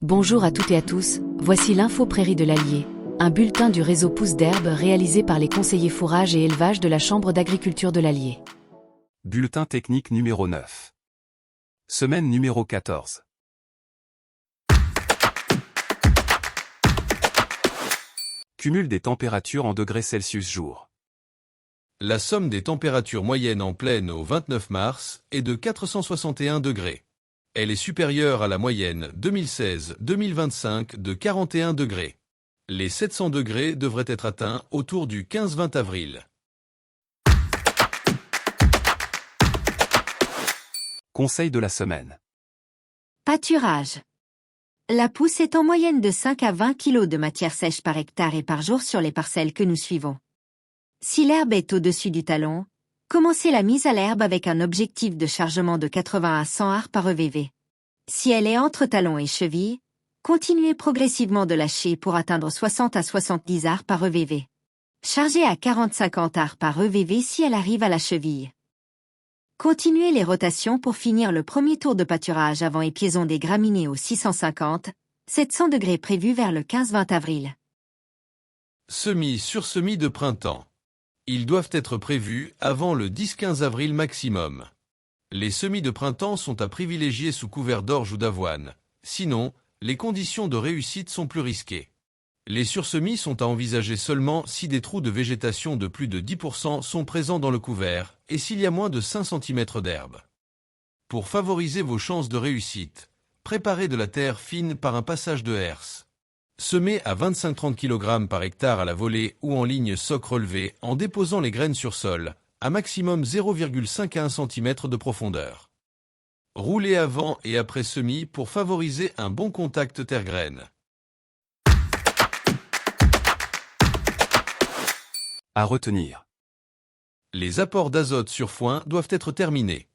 Bonjour à toutes et à tous, voici l'info Prairie de l'Allier, un bulletin du réseau Pousse d'herbe réalisé par les conseillers fourrage et élevage de la Chambre d'agriculture de l'Allier. Bulletin technique numéro 9. Semaine numéro 14. Cumul des températures en degrés Celsius jour. La somme des températures moyennes en plaine au 29 mars est de 461 degrés. Elle est supérieure à la moyenne 2016-2025 de 41 degrés. Les 700 degrés devraient être atteints autour du 15-20 avril. Conseil de la semaine. Pâturage. La pousse est en moyenne de 5 à 20 kg de matière sèche par hectare et par jour sur les parcelles que nous suivons. Si l'herbe est au-dessus du talon, commencez la mise à l'herbe avec un objectif de chargement de 80 à 100 ar par EVV. Si elle est entre talon et cheville, continuez progressivement de lâcher pour atteindre 60 à 70 ar par EVV. Chargez à 40-50 ar par EVV si elle arrive à la cheville. Continuez les rotations pour finir le premier tour de pâturage avant épiaison des graminées aux 650-700 degrés prévus vers le 15-20 avril. Semis sur semis de printemps. Ils doivent être prévus avant le 10-15 avril maximum. Les semis de printemps sont à privilégier sous couvert d'orge ou d'avoine. Sinon, les conditions de réussite sont plus risquées. Les sursemis sont à envisager seulement si des trous de végétation de plus de 10% sont présents dans le couvert et s'il y a moins de 5 cm d'herbe. Pour favoriser vos chances de réussite, préparez de la terre fine par un passage de herse. Semez à 25-30 kg par hectare à la volée ou en ligne soc relevé en déposant les graines sur sol, à maximum 0,5 à 1 cm de profondeur. Roulez avant et après semis pour favoriser un bon contact terre-graine. À retenir. Les apports d'azote sur foin doivent être terminés.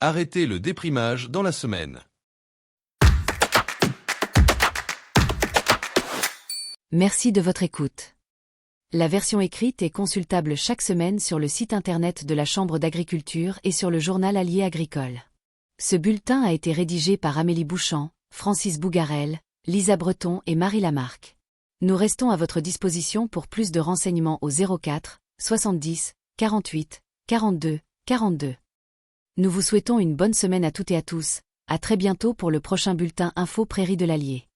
Arrêtez le déprimage dans la semaine. Merci de votre écoute. La version écrite est consultable chaque semaine sur le site internet de la Chambre d'agriculture et sur le journal Allier agricole. Ce bulletin a été rédigé par Amélie Bouchamp, Francis Bougarel, Lisa Breton et Marie Lamarque. Nous restons à votre disposition pour plus de renseignements au 04 70 48 42 42. Nous vous souhaitons une bonne semaine à toutes et à tous, à très bientôt pour le prochain bulletin Info Prairie de l'Allier.